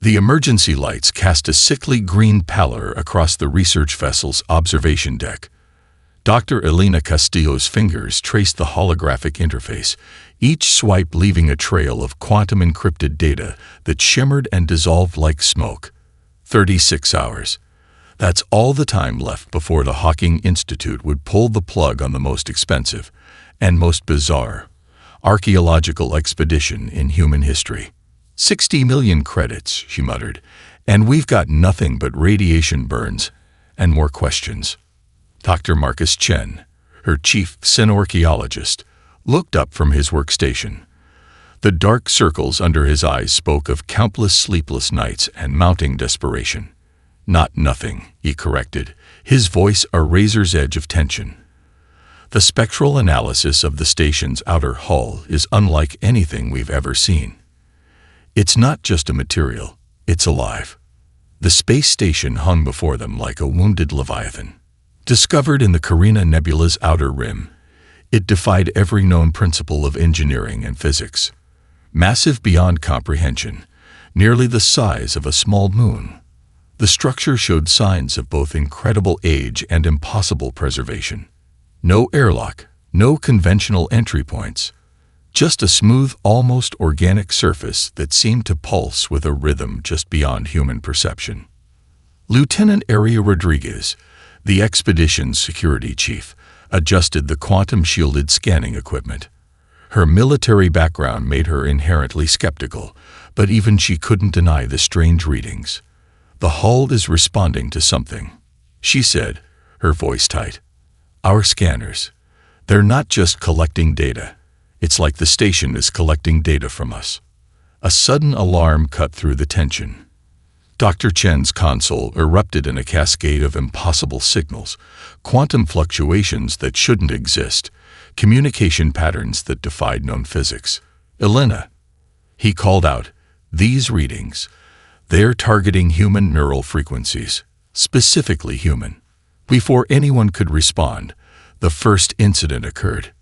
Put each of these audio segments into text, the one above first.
The emergency lights cast a sickly green pallor across the research vessel's observation deck. Dr. Elena Castillo's fingers traced the holographic interface, each swipe leaving a trail of quantum-encrypted data that shimmered and dissolved like smoke. 36 hours. That's all the time left before the Hawking Institute would pull the plug on the most expensive and most bizarre archaeological expedition in human history. 60 million credits, she muttered, and we've got nothing but radiation burns and more questions. Dr. Marcus Chen, her chief synorchaeologist, looked up from his workstation. The dark circles under his eyes spoke of countless sleepless nights and mounting desperation. Not nothing, he corrected, his voice a razor's edge of tension. The spectral analysis of the station's outer hull is unlike anything we've ever seen. It's not just a material, it's alive. The space station hung before them like a wounded leviathan. Discovered in the Carina Nebula's outer rim, it defied every known principle of engineering and physics. Massive beyond comprehension, nearly the size of a small moon. The structure showed signs of both incredible age and impossible preservation. No airlock, no conventional entry points. Just a smooth, almost organic surface that seemed to pulse with a rhythm just beyond human perception. Lieutenant Aria Rodriguez, the expedition's security chief, adjusted the quantum-shielded scanning equipment. Her military background made her inherently skeptical, but even she couldn't deny the strange readings. The hull is responding to something, she said, her voice tight. Our scanners, they're not just collecting data. It's like the station is collecting data from us. A sudden alarm cut through the tension. Dr. Chen's console erupted in a cascade of impossible signals, quantum fluctuations that shouldn't exist, communication patterns that defied known physics. Elena, he called out, these readings, they're targeting human neural frequencies, specifically human. Before anyone could respond, the first incident occurred.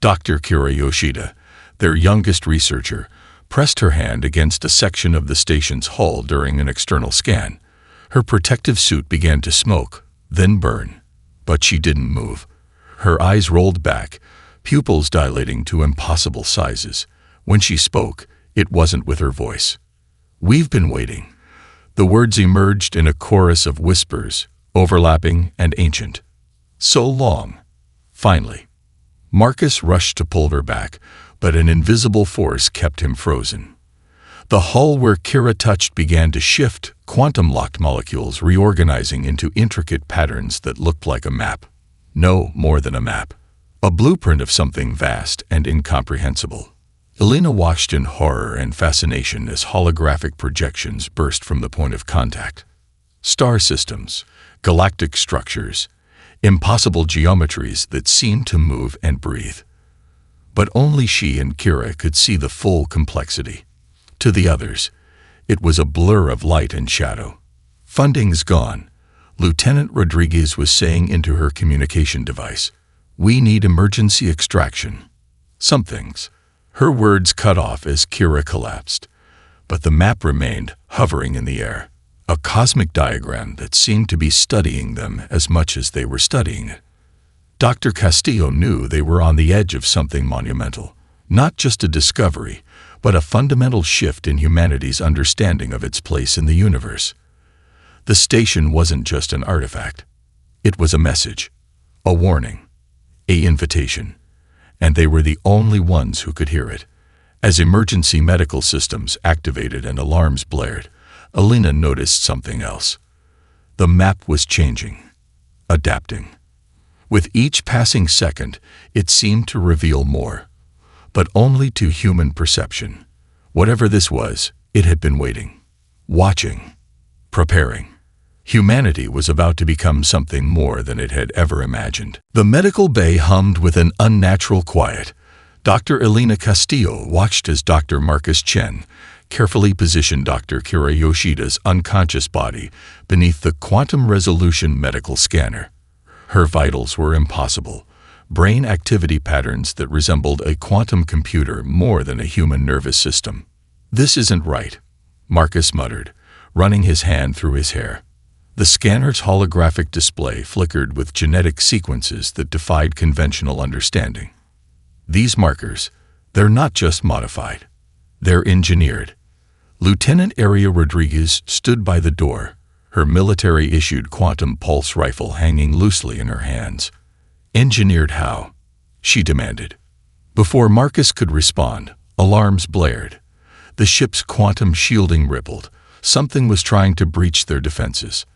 Dr. Kira Yoshida, their youngest researcher, pressed her hand against a section of the station's hull during an external scan. Her protective suit began to smoke, then burn. But she didn't move. Her eyes rolled back, pupils dilating to impossible sizes. When she spoke, it wasn't with her voice. We've been waiting. The words emerged in a chorus of whispers, overlapping and ancient. So long. Finally. Marcus rushed to pull her back, but an invisible force kept him frozen. The hull where Kira touched began to shift, quantum-locked molecules reorganizing into intricate patterns that looked like a map. No more than a map. A blueprint of something vast and incomprehensible. Elena watched in horror and fascination as holographic projections burst from the point of contact. Star systems, galactic structures, impossible geometries that seemed to move and breathe. But only she and Kira could see the full complexity. To the others, it was a blur of light and shadow. Funding's gone, Lieutenant Rodriguez was saying into her communication device. We need emergency extraction. Some things. Her words cut off as Kira collapsed. But the map remained, hovering in the air. A cosmic diagram that seemed to be studying them as much as they were studying it. Dr. Castillo knew they were on the edge of something monumental. Not just a discovery, but a fundamental shift in humanity's understanding of its place in the universe. The station wasn't just an artifact. It was a message, a warning, an invitation. And they were the only ones who could hear it. As emergency medical systems activated and alarms blared, Elena noticed something else. The map was changing, adapting. With each passing second, it seemed to reveal more, but only to human perception. Whatever this was, it had been waiting, watching, preparing. Humanity was about to become something more than it had ever imagined. The medical bay hummed with an unnatural quiet. Dr. Elena Castillo watched as Dr. Marcus Chen carefully positioned Dr. Kira Yoshida's unconscious body beneath the quantum-resolution medical scanner. Her vitals were impossible, brain activity patterns that resembled a quantum computer more than a human nervous system. This isn't right, Marcus muttered, running his hand through his hair. The scanner's holographic display flickered with genetic sequences that defied conventional understanding. These markers, they're not just modified. They're engineered. Lieutenant Aria Rodriguez stood by the door, her military-issued quantum pulse rifle hanging loosely in her hands. Engineered how? She demanded. Before Marcus could respond, alarms blared. The ship's quantum shielding rippled. Something was trying to breach their defenses.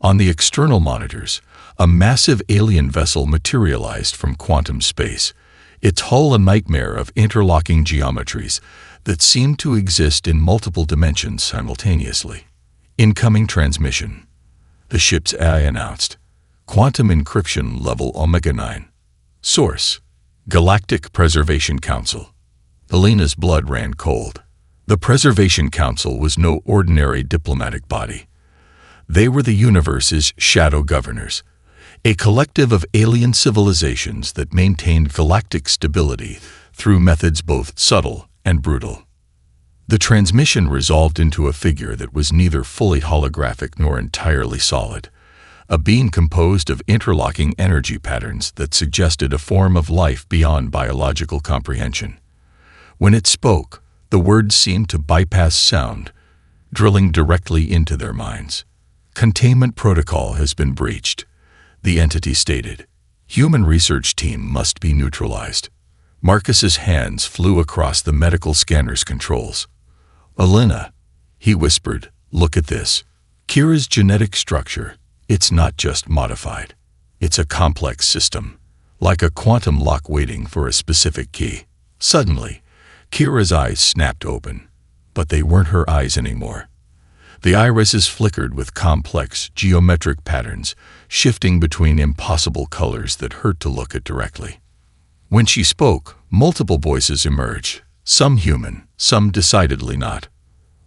On the external monitors, a massive alien vessel materialized from quantum space, its hull a nightmare of interlocking geometries that seemed to exist in multiple dimensions simultaneously. Incoming transmission. The ship's AI announced. Quantum encryption level Omega-9. Source: Galactic Preservation Council. Alina's blood ran cold. The Preservation Council was no ordinary diplomatic body. They were the universe's shadow governors, a collective of alien civilizations that maintained galactic stability through methods both subtle and brutal. The transmission resolved into a figure that was neither fully holographic nor entirely solid, a being composed of interlocking energy patterns that suggested a form of life beyond biological comprehension. When it spoke, the words seemed to bypass sound, drilling directly into their minds. Containment protocol has been breached, the entity stated. Human research team must be neutralized. Marcus's hands flew across the medical scanner's controls. Alina, he whispered, look at this. Kira's genetic structure, it's not just modified. It's a complex system, like a quantum lock waiting for a specific key. Suddenly, Kira's eyes snapped open, but they weren't her eyes anymore. The irises flickered with complex geometric patterns, shifting between impossible colors that hurt to look at directly. When she spoke, multiple voices emerged, some human, some decidedly not.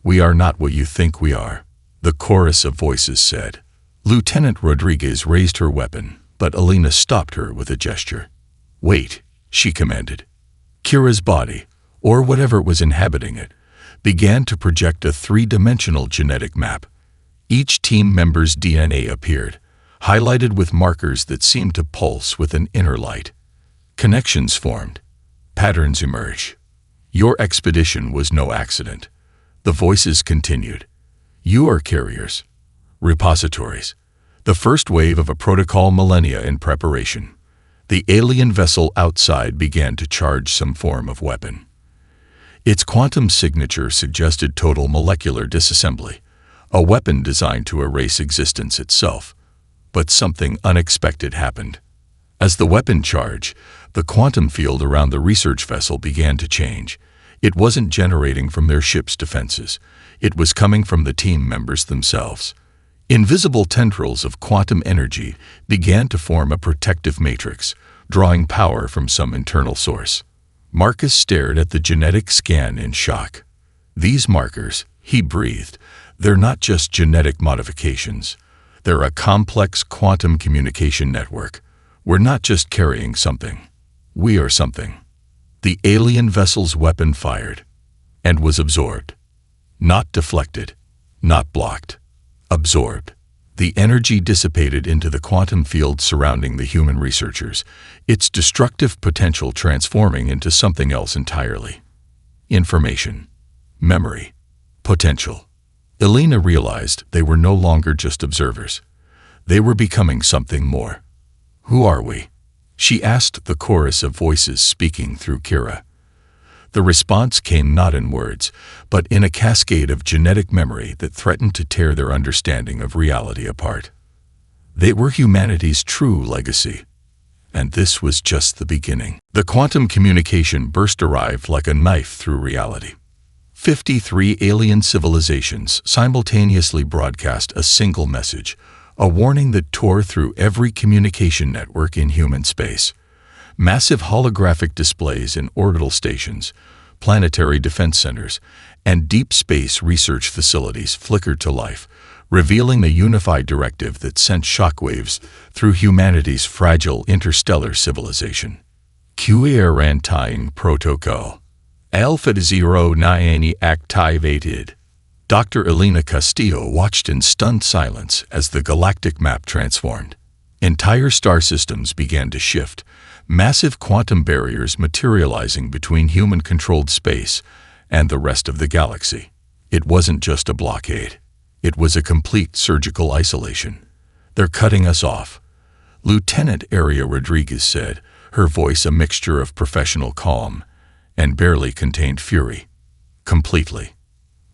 We are not what you think we are, the chorus of voices said. Lieutenant Rodriguez raised her weapon, but Alina stopped her with a gesture. Wait, she commanded. Kira's body, or whatever was inhabiting it, began to project a three-dimensional genetic map. Each team member's DNA appeared, highlighted with markers that seemed to pulse with an inner light. Connections formed. Patterns emerged. Your expedition was no accident. The voices continued. You are carriers. Repositories. The first wave of a protocol millennia in preparation. The alien vessel outside began to charge some form of weapon. Its quantum signature suggested total molecular disassembly, a weapon designed to erase existence itself. But something unexpected happened. As the weapon charged, the quantum field around the research vessel began to change. It wasn't generating from their ship's defenses. It was coming from the team members themselves. Invisible tendrils of quantum energy began to form a protective matrix, drawing power from some internal source. Marcus stared at the genetic scan in shock. These markers, he breathed, they're not just genetic modifications. They're a complex quantum communication network. We're not just carrying something. We are something. The alien vessel's weapon fired and was absorbed. Not deflected, not blocked. Absorbed. The energy dissipated into the quantum field surrounding the human researchers, its destructive potential transforming into something else entirely. Information. Memory. Potential. Alina realized they were no longer just observers. They were becoming something more. Who are we? She asked the chorus of voices speaking through Kira. The response came not in words, but in a cascade of genetic memory that threatened to tear their understanding of reality apart. They were humanity's true legacy. And this was just the beginning. The quantum communication burst arrived like a knife through reality. 53 alien civilizations simultaneously broadcast a single message, a warning that tore through every communication network in human space. Massive holographic displays in orbital stations, planetary defense centers, and deep space research facilities flickered to life, revealing a unified directive that sent shockwaves through humanity's fragile interstellar civilization. Quarantine Protocol. Alpha 09 activated. Dr. Elena Castillo watched in stunned silence as the galactic map transformed. Entire star systems began to shift, massive quantum barriers materializing between human-controlled space and the rest of the galaxy. It wasn't just a blockade. It was a complete surgical isolation. "They're cutting us off," Lieutenant Aria Rodriguez said, her voice a mixture of professional calm and barely contained fury. "Completely."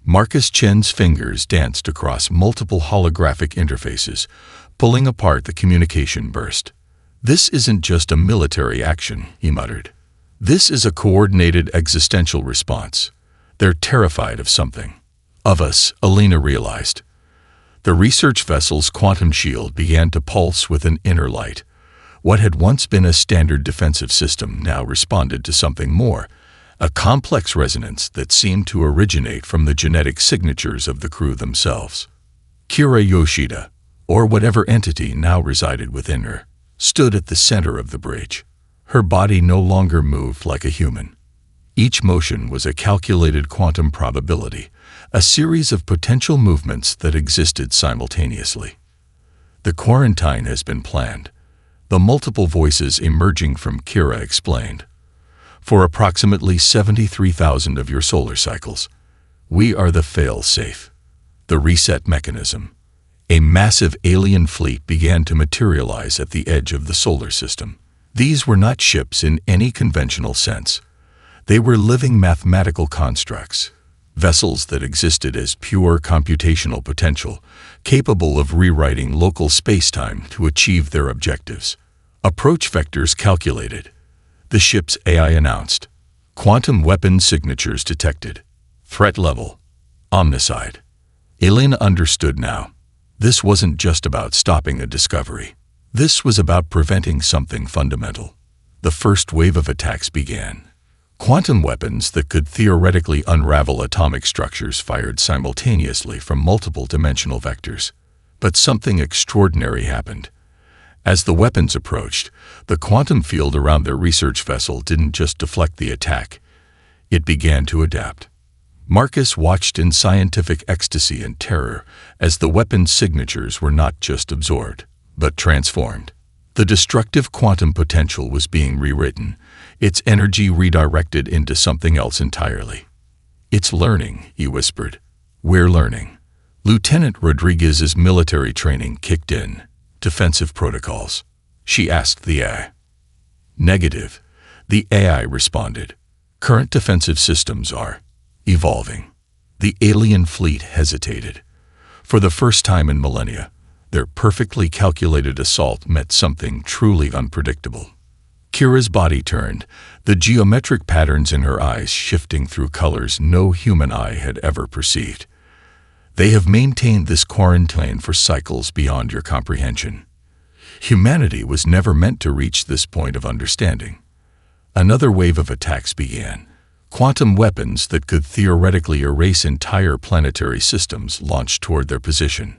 Marcus Chen's fingers danced across multiple holographic interfaces, pulling apart the communication burst. "This isn't just a military action," he muttered. "This is a coordinated existential response. They're terrified of something. Of us," Elena realized. The research vessel's quantum shield began to pulse with an inner light. What had once been a standard defensive system now responded to something more, a complex resonance that seemed to originate from the genetic signatures of the crew themselves. Kira Yoshida, or whatever entity now resided within her, stood at the center of the bridge. Her body no longer moved like a human. Each motion was a calculated quantum probability, a series of potential movements that existed simultaneously. "The quarantine has been planned," the multiple voices emerging from Kira explained. "For approximately 73,000 of your solar cycles. We are the fail-safe." The reset mechanism. A massive alien fleet began to materialize at the edge of the solar system. These were not ships in any conventional sense. They were living mathematical constructs, vessels that existed as pure computational potential, capable of rewriting local spacetime to achieve their objectives. Approach vectors calculated. The ship's AI announced. Quantum weapon signatures detected. Threat level. Omnicide. Elena understood now. This wasn't just about stopping a discovery. This was about preventing something fundamental. The first wave of attacks began. Quantum weapons that could theoretically unravel atomic structures fired simultaneously from multiple dimensional vectors. But something extraordinary happened. As the weapons approached, the quantum field around their research vessel didn't just deflect the attack. It began to adapt. Marcus watched in scientific ecstasy and terror as the weapon's signatures were not just absorbed, but transformed. The destructive quantum potential was being rewritten, its energy redirected into something else entirely. "It's learning," he whispered. "We're learning." Lieutenant Rodriguez's military training kicked in. "Defensive protocols?" she asked the AI. "Negative," the AI responded. "Current defensive systems are evolving." The alien fleet hesitated. For the first time in millennia, their perfectly calculated assault met something truly unpredictable. Kira's body turned, the geometric patterns in her eyes shifting through colors no human eye had ever perceived. "They have maintained this quarantine for cycles beyond your comprehension. Humanity was never meant to reach this point of understanding." Another wave of attacks began. Quantum weapons that could theoretically erase entire planetary systems launched toward their position.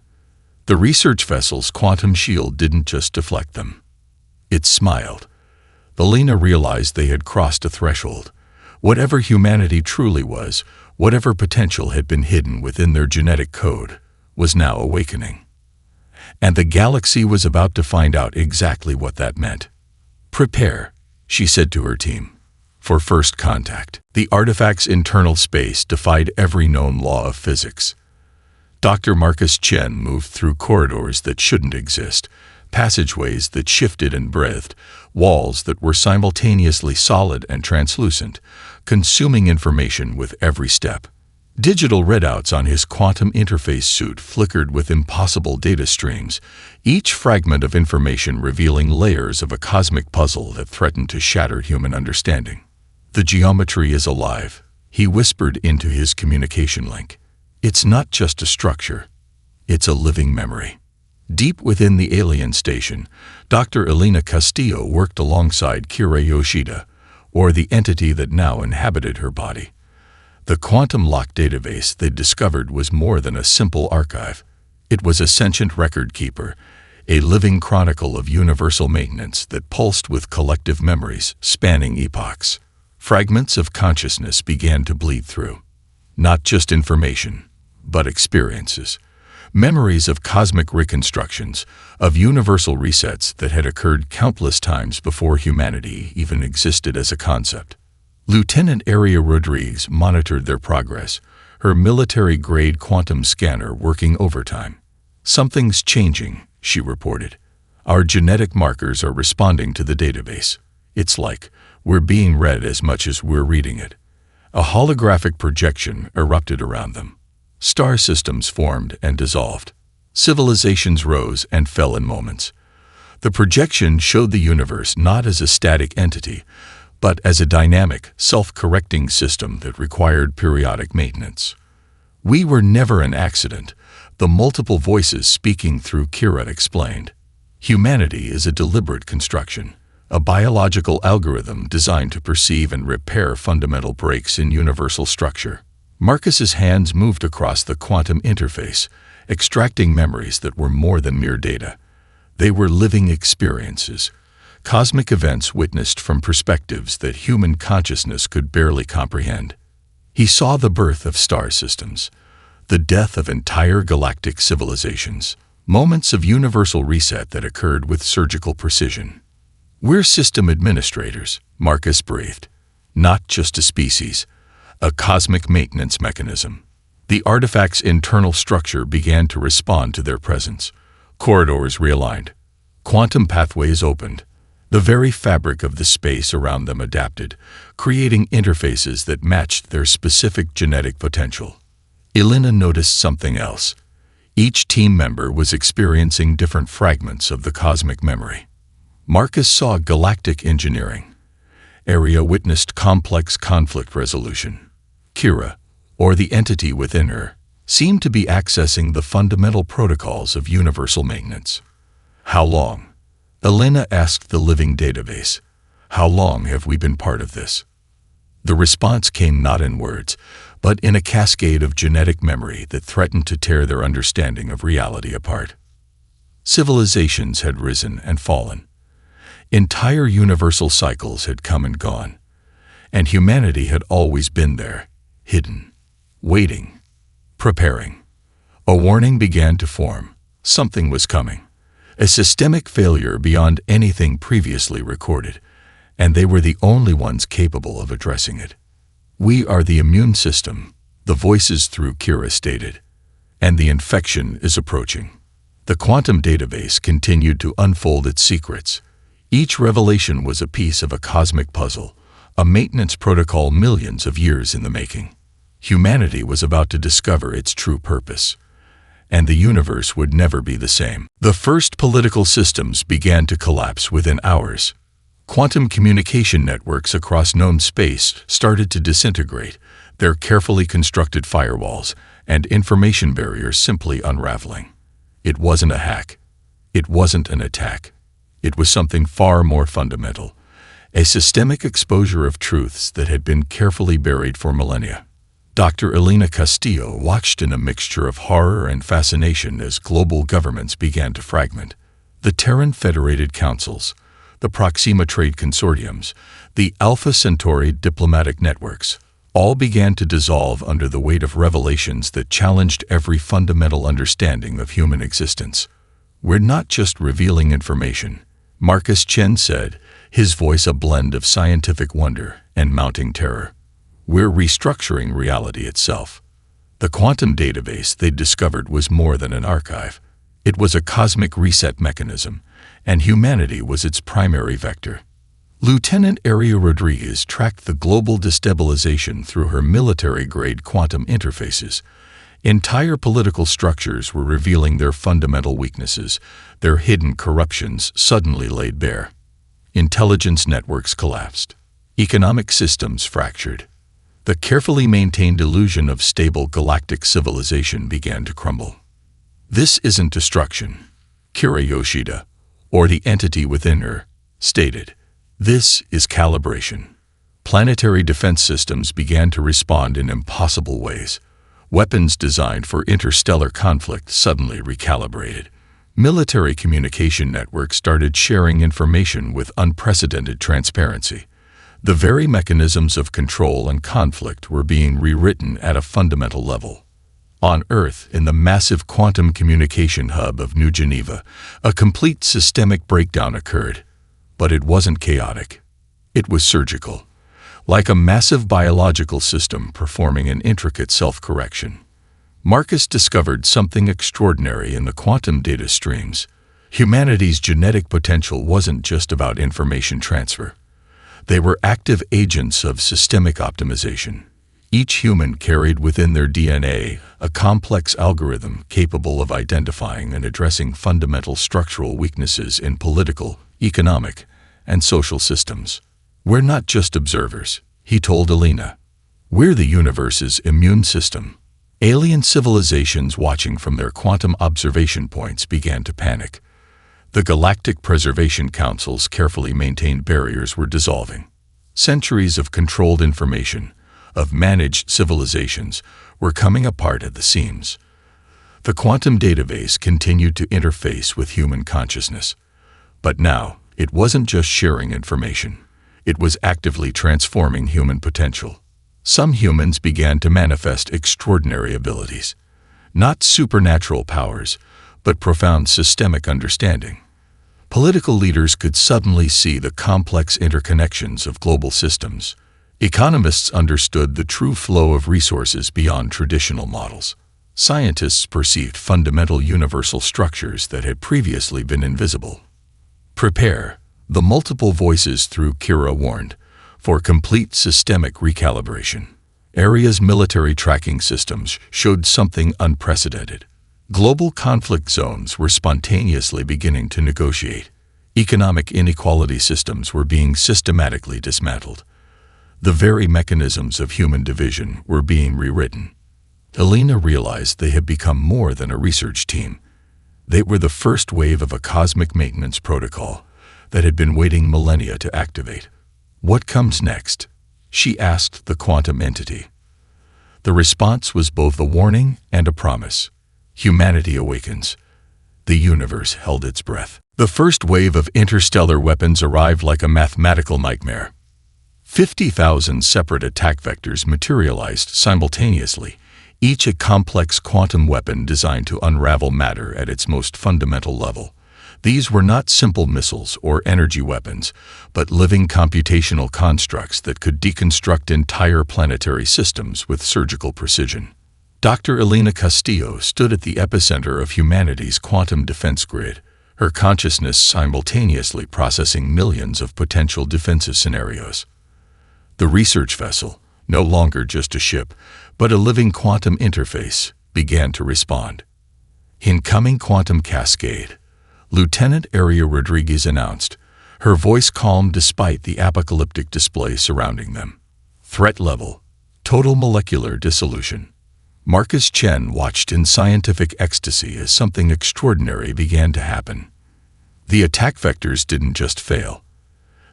The research vessel's quantum shield didn't just deflect them. It smiled. Elena realized they had crossed a threshold. Whatever humanity truly was, whatever potential had been hidden within their genetic code, was now awakening. And the galaxy was about to find out exactly what that meant. "Prepare," she said to her team, "for first contact." The artifact's internal space defied every known law of physics. Dr. Marcus Chen moved through corridors that shouldn't exist, passageways that shifted and breathed, walls that were simultaneously solid and translucent, consuming information with every step. Digital readouts on his quantum interface suit flickered with impossible data streams, each fragment of information revealing layers of a cosmic puzzle that threatened to shatter human understanding. "The geometry is alive," he whispered into his communication link. "It's not just a structure, it's a living memory." Deep within the alien station, Dr. Elena Castillo worked alongside Kira Yoshida, or the entity that now inhabited her body. The quantum lock database they discovered was more than a simple archive. It was a sentient record keeper, a living chronicle of universal maintenance that pulsed with collective memories spanning epochs. Fragments of consciousness began to bleed through. Not just information, but experiences. Memories of cosmic reconstructions, of universal resets that had occurred countless times before humanity even existed as a concept. Lieutenant Aria Rodriguez monitored their progress, her military-grade quantum scanner working overtime. "Something's changing," she reported. "Our genetic markers are responding to the database. It's like we're being read as much as we're reading it." A holographic projection erupted around them. Star systems formed and dissolved. Civilizations rose and fell in moments. The projection showed the universe not as a static entity, but as a dynamic, self-correcting system that required periodic maintenance. "We were never an accident," the multiple voices speaking through Kira explained. "Humanity is a deliberate construction, a biological algorithm designed to perceive and repair fundamental breaks in universal structure." Marcus's hands moved across the quantum interface, extracting memories that were more than mere data. They were living experiences, cosmic events witnessed from perspectives that human consciousness could barely comprehend. He saw the birth of star systems, the death of entire galactic civilizations, moments of universal reset that occurred with surgical precision. "We're system administrators," Marcus breathed. "Not just a species, a cosmic maintenance mechanism." The artifact's internal structure began to respond to their presence. Corridors realigned. Quantum pathways opened. The very fabric of the space around them adapted, creating interfaces that matched their specific genetic potential. Elena noticed something else. Each team member was experiencing different fragments of the cosmic memory. Marcus saw galactic engineering. Aria witnessed complex conflict resolution. Kira, or the entity within her, seemed to be accessing the fundamental protocols of universal maintenance. "How long?" Elena asked the living database. "How long have we been part of this?" The response came not in words, but in a cascade of genetic memory that threatened to tear their understanding of reality apart. Civilizations had risen and fallen. Entire universal cycles had come and gone, and humanity had always been there, hidden, waiting, preparing. A warning began to form. Something was coming. A systemic failure beyond anything previously recorded, and they were the only ones capable of addressing it. "We are the immune system," the voices through Kira stated, "and the infection is approaching." The quantum database continued to unfold its secrets. Each revelation was a piece of a cosmic puzzle, a maintenance protocol millions of years in the making. Humanity was about to discover its true purpose, and the universe would never be the same. The first political systems began to collapse within hours. Quantum communication networks across known space started to disintegrate, their carefully constructed firewalls and information barriers simply unraveling. It wasn't a hack. It wasn't an attack. It was something far more fundamental, a systemic exposure of truths that had been carefully buried for millennia. Dr. Elena Castillo watched in a mixture of horror and fascination as global governments began to fragment. The Terran Federated Councils, the Proxima Trade Consortiums, the Alpha Centauri diplomatic networks, all began to dissolve under the weight of revelations that challenged every fundamental understanding of human existence. "We're not just revealing information," Marcus Chen said, his voice a blend of scientific wonder and mounting terror. "We're restructuring reality itself." The quantum database they'd discovered was more than an archive. It was a cosmic reset mechanism, and humanity was its primary vector. Lieutenant Aria Rodriguez tracked the global destabilization through her military-grade quantum interfaces. Entire political structures were revealing their fundamental weaknesses, their hidden corruptions suddenly laid bare. Intelligence networks collapsed. Economic systems fractured. The carefully maintained illusion of stable galactic civilization began to crumble. "This isn't destruction," Kira Yoshida, or the entity within her, stated. "This is calibration." Planetary defense systems began to respond in impossible ways. Weapons designed for interstellar conflict suddenly recalibrated. Military communication networks started sharing information with unprecedented transparency. The very mechanisms of control and conflict were being rewritten at a fundamental level. On Earth, in the massive quantum communication hub of New Geneva, a complete systemic breakdown occurred. But it wasn't chaotic. It was surgical, like a massive biological system performing an intricate self-correction. Marcus discovered something extraordinary in the quantum data streams. Humanity's genetic potential wasn't just about information transfer. They were active agents of systemic optimization. Each human carried within their DNA a complex algorithm capable of identifying and addressing fundamental structural weaknesses in political, economic, and social systems. "We're not just observers," he told Alina. "We're the universe's immune system." Alien civilizations watching from their quantum observation points began to panic. The Galactic Preservation Council's carefully maintained barriers were dissolving. Centuries of controlled information, of managed civilizations, were coming apart at the seams. The quantum database continued to interface with human consciousness. But now, it wasn't just sharing information. It was actively transforming human potential. Some humans began to manifest extraordinary abilities. Not supernatural powers, but profound systemic understanding. Political leaders could suddenly see the complex interconnections of global systems. Economists understood the true flow of resources beyond traditional models. Scientists perceived fundamental universal structures that had previously been invisible. "Prepare," the multiple voices through Kira warned, "for complete systemic recalibration." Area's military tracking systems showed something unprecedented. Global conflict zones were spontaneously beginning to negotiate. Economic inequality systems were being systematically dismantled. The very mechanisms of human division were being rewritten. Alina realized they had become more than a research team. They were the first wave of a cosmic maintenance protocol that had been waiting millennia to activate. "What comes next?" she asked the quantum entity. The response was both a warning and a promise. "Humanity awakens." The universe held its breath. The first wave of interstellar weapons arrived like a mathematical nightmare. 50,000 separate attack vectors materialized simultaneously, each a complex quantum weapon designed to unravel matter at its most fundamental level. These were not simple missiles or energy weapons, but living computational constructs that could deconstruct entire planetary systems with surgical precision. Dr. Elena Castillo stood at the epicenter of humanity's quantum defense grid, her consciousness simultaneously processing millions of potential defensive scenarios. The research vessel, no longer just a ship, but a living quantum interface, began to respond. "Incoming quantum cascade," Lieutenant Aria Rodriguez announced, her voice calm despite the apocalyptic display surrounding them. "Threat level: total molecular dissolution." Marcus Chen watched in scientific ecstasy as something extraordinary began to happen. The attack vectors didn't just fail.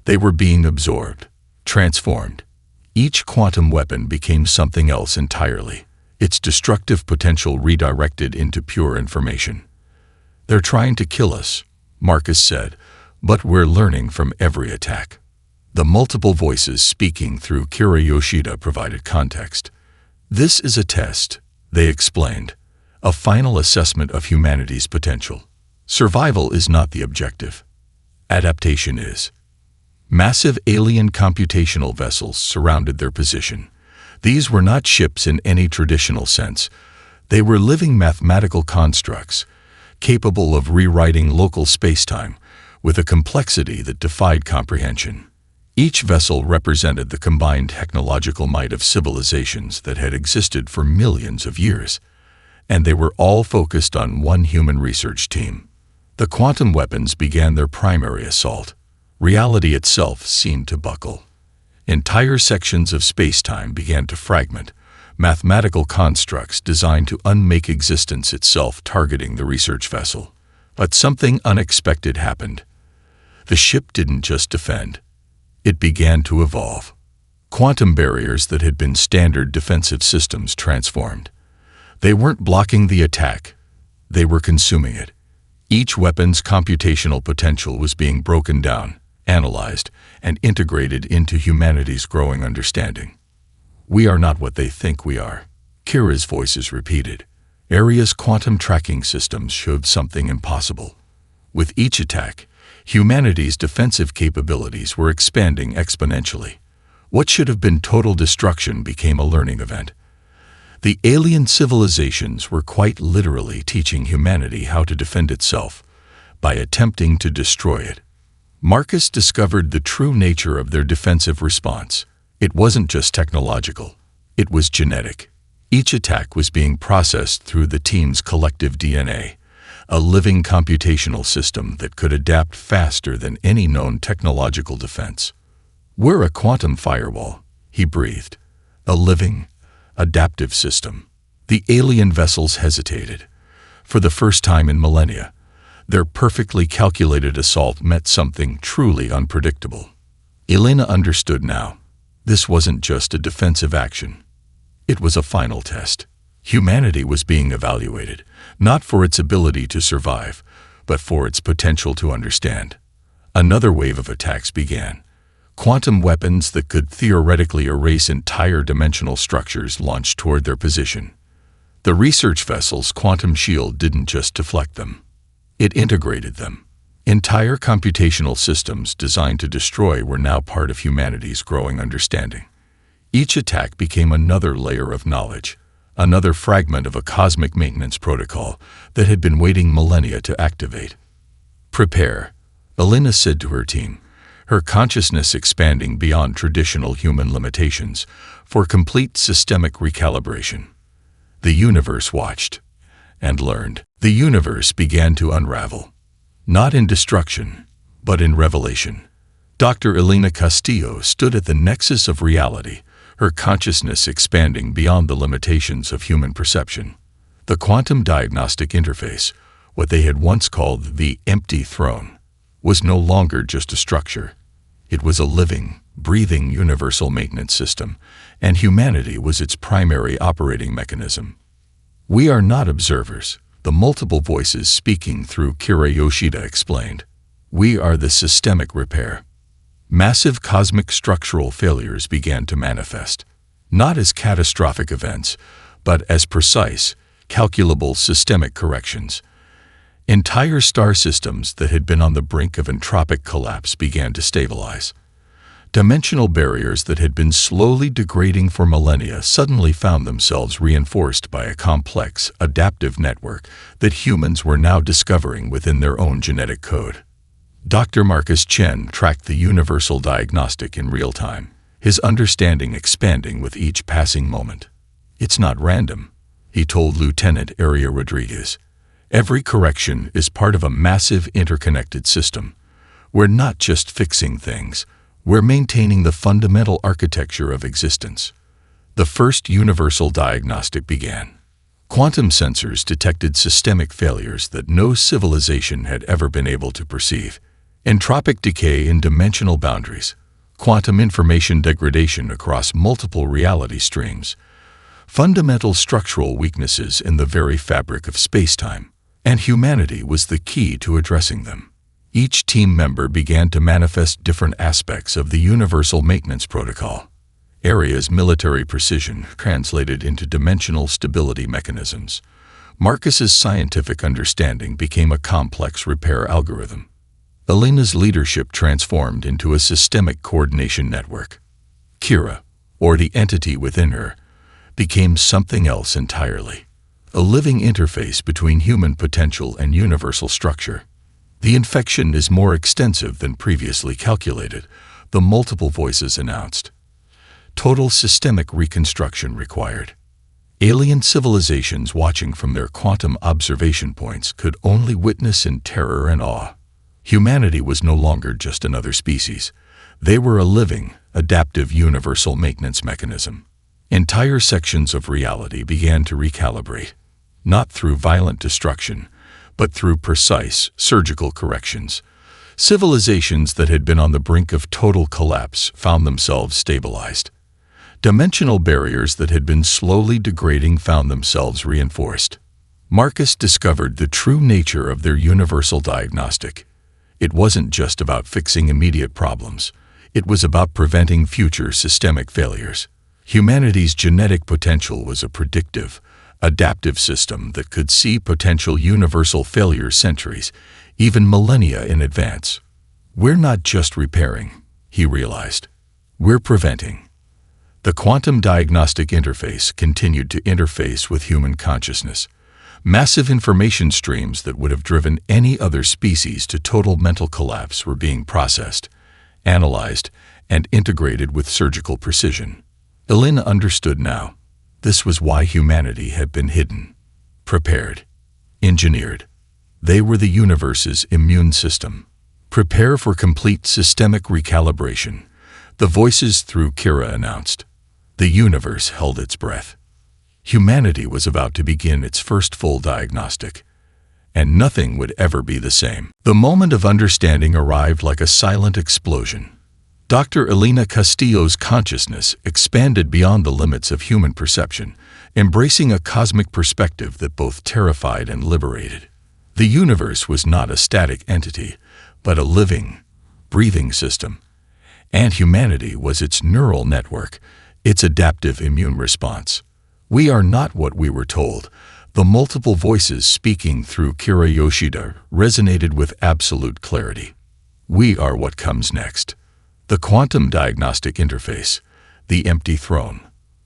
They were being absorbed, transformed. Each quantum weapon became something else entirely, its destructive potential redirected into pure information. "They're trying to kill us," Marcus said, "but we're learning from every attack." The multiple voices speaking through Kira Yoshida provided context. "This is a test," they explained, "a final assessment of humanity's potential. Survival is not the objective. Adaptation is." Massive alien computational vessels surrounded their position. These were not ships in any traditional sense. They were living mathematical constructs, capable of rewriting local spacetime with a complexity that defied comprehension. Each vessel represented the combined technological might of civilizations that had existed for millions of years, and they were all focused on one human research team. The quantum weapons began their primary assault. Reality itself seemed to buckle. Entire sections of spacetime began to fragment, mathematical constructs designed to unmake existence itself targeting the research vessel. But something unexpected happened. The ship didn't just defend. It began to evolve. Quantum barriers that had been standard defensive systems transformed. They weren't blocking the attack. They were consuming it. Each weapon's computational potential was being broken down, analyzed, and integrated into humanity's growing understanding. "We are not what they think we are," Kira's voices repeated. Area's quantum tracking systems showed something impossible. With each attack, humanity's defensive capabilities were expanding exponentially. What should have been total destruction became a learning event. The alien civilizations were quite literally teaching humanity how to defend itself by attempting to destroy it. Marcus discovered the true nature of their defensive response. It wasn't just technological, it was genetic. Each attack was being processed through the team's collective DNA, a living computational system that could adapt faster than any known technological defense. "We're a quantum firewall," he breathed. "A living, adaptive system." The alien vessels hesitated. For the first time in millennia, their perfectly calculated assault met something truly unpredictable. Elena understood now. This wasn't just a defensive action. It was a final test. Humanity was being evaluated, not for its ability to survive, but for its potential to understand. Another wave of attacks began. Quantum weapons that could theoretically erase entire dimensional structures launched toward their position. The research vessel's quantum shield didn't just deflect them. It integrated them. Entire computational systems designed to destroy were now part of humanity's growing understanding. Each attack became another layer of knowledge, another fragment of a cosmic maintenance protocol that had been waiting millennia to activate. "Prepare," Elena said to her team, her consciousness expanding beyond traditional human limitations for complete systemic recalibration. The universe watched and learned. The universe began to unravel, not in destruction, but in revelation. Dr. Elena Castillo stood at the nexus of reality, her consciousness expanding beyond the limitations of human perception. The quantum diagnostic interface, what they had once called the empty throne, was no longer just a structure. It was a living, breathing universal maintenance system, and humanity was its primary operating mechanism. "We are not observers," the multiple voices speaking through Kira Yoshida explained. "We are the systemic repair." Massive cosmic structural failures began to manifest, not as catastrophic events, but as precise, calculable systemic corrections. Entire star systems that had been on the brink of entropic collapse began to stabilize. Dimensional barriers that had been slowly degrading for millennia suddenly found themselves reinforced by a complex, adaptive network that humans were now discovering within their own genetic code. Dr. Marcus Chen tracked the universal diagnostic in real time, his understanding expanding with each passing moment. "It's not random," he told Lieutenant Aria Rodriguez. "Every correction is part of a massive interconnected system. We're not just fixing things, we're maintaining the fundamental architecture of existence." The first universal diagnostic began. Quantum sensors detected systemic failures that no civilization had ever been able to perceive. Entropic decay in dimensional boundaries, quantum information degradation across multiple reality streams, fundamental structural weaknesses in the very fabric of space-time, and humanity was the key to addressing them. Each team member began to manifest different aspects of the universal maintenance protocol. Area's military precision translated into dimensional stability mechanisms. Marcus's scientific understanding became a complex repair algorithm. Elena's leadership transformed into a systemic coordination network. Kira, or the entity within her, became something else entirely. A living interface between human potential and universal structure. "The infection is more extensive than previously calculated," the multiple voices announced. "Total systemic reconstruction required." Alien civilizations watching from their quantum observation points could only witness in terror and awe. Humanity was no longer just another species. They were a living, adaptive universal maintenance mechanism. Entire sections of reality began to recalibrate, not through violent destruction, but through precise, surgical corrections. Civilizations that had been on the brink of total collapse found themselves stabilized. Dimensional barriers that had been slowly degrading found themselves reinforced. Marcus discovered the true nature of their universal diagnostic. It wasn't just about fixing immediate problems. It was about preventing future systemic failures. Humanity's genetic potential was a predictive, adaptive system that could see potential universal failure centuries, even millennia in advance. We're not just repairing, he realized. We're preventing. The quantum diagnostic interface continued to interface with human consciousness. Massive information streams that would have driven any other species to total mental collapse were being processed, analyzed, and integrated with surgical precision. Elena understood now. This was why humanity had been hidden, prepared, engineered. They were the universe's immune system. Prepare for complete systemic recalibration, the voices through Kira announced. The universe held its breath. Humanity was about to begin its first full diagnostic, and nothing would ever be the same. The moment of understanding arrived like a silent explosion. Dr. Elena Castillo's consciousness expanded beyond the limits of human perception, embracing a cosmic perspective that both terrified and liberated. The universe was not a static entity, but a living, breathing system, and humanity was its neural network, its adaptive immune response. We are not what we were told. The multiple voices speaking through Kira Yoshida resonated with absolute clarity. We are what comes next. The quantum diagnostic interface, the empty throne,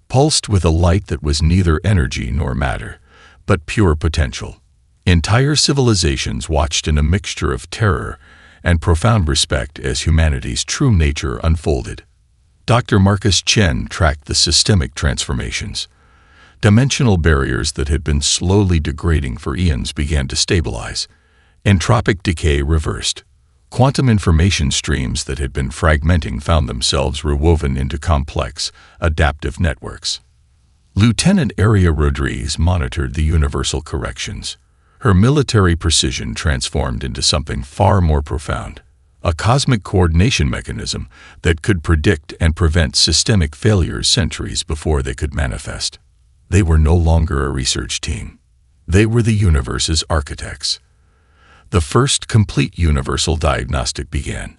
pulsed with a light that was neither energy nor matter, but pure potential. Entire civilizations watched in a mixture of terror and profound respect as humanity's true nature unfolded. Dr. Marcus Chen tracked the systemic transformations. Dimensional barriers that had been slowly degrading for eons began to stabilize. Entropic decay reversed. Quantum information streams that had been fragmenting found themselves rewoven into complex, adaptive networks. Lieutenant Aria Rodriguez monitored the universal corrections. Her military precision transformed into something far more profound, a cosmic coordination mechanism that could predict and prevent systemic failures centuries before they could manifest. They were no longer a research team. They were the universe's architects. The first complete universal diagnostic began,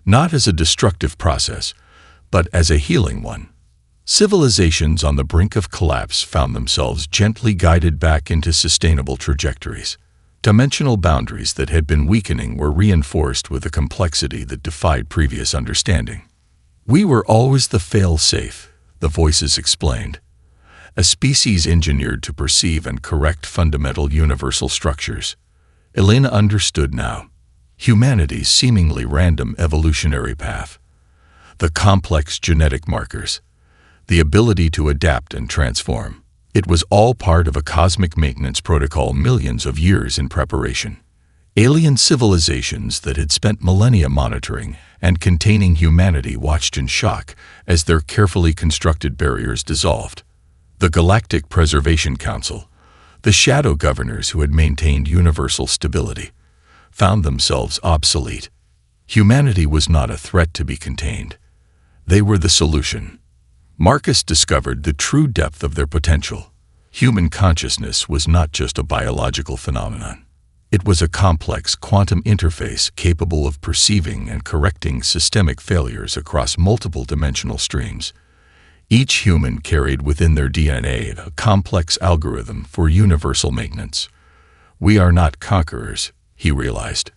not as a destructive process, but as a healing one. Civilizations on the brink of collapse found themselves gently guided back into sustainable trajectories. Dimensional boundaries that had been weakening were reinforced with a complexity that defied previous understanding. We were always the fail-safe, the voices explained. A species engineered to perceive and correct fundamental universal structures. Elena understood now. Humanity's seemingly random evolutionary path. The complex genetic markers. The ability to adapt and transform. It was all part of a cosmic maintenance protocol millions of years in preparation. Alien civilizations that had spent millennia monitoring and containing humanity watched in shock as their carefully constructed barriers dissolved. The Galactic Preservation Council, the shadow governors who had maintained universal stability, found themselves obsolete. Humanity was not a threat to be contained. They were the solution. Marcus discovered the true depth of their potential. Human consciousness was not just a biological phenomenon. It was a complex quantum interface capable of perceiving and correcting systemic failures across multiple dimensional streams. Each human carried within their DNA a complex algorithm for universal maintenance. We are not conquerors, he realized.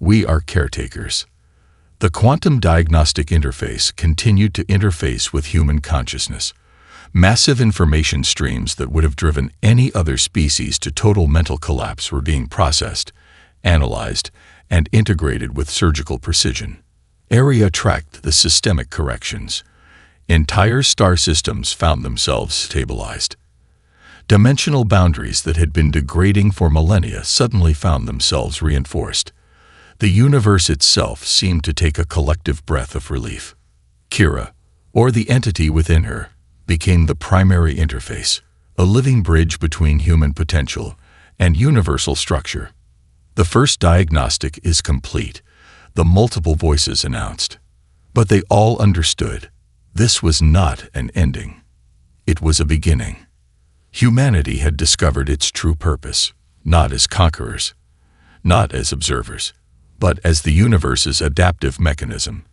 We are caretakers. The quantum diagnostic interface continued to interface with human consciousness. Massive information streams that would have driven any other species to total mental collapse were being processed, analyzed, and integrated with surgical precision. Aria tracked the systemic corrections. Entire star systems found themselves stabilized. Dimensional boundaries that had been degrading for millennia suddenly found themselves reinforced. The universe itself seemed to take a collective breath of relief. Kira, or the entity within her, became the primary interface, a living bridge between human potential and universal structure. The first diagnostic is complete, the multiple voices announced. But they all understood. This was not an ending. It was a beginning. Humanity had discovered its true purpose, not as conquerors, not as observers, but as the universe's adaptive mechanism,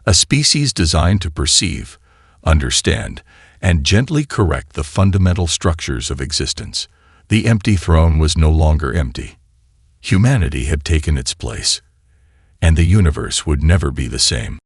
a species designed to perceive, understand, and gently correct the fundamental structures of existence. The empty throne was no longer empty. Humanity had taken its place, and the universe would never be the same.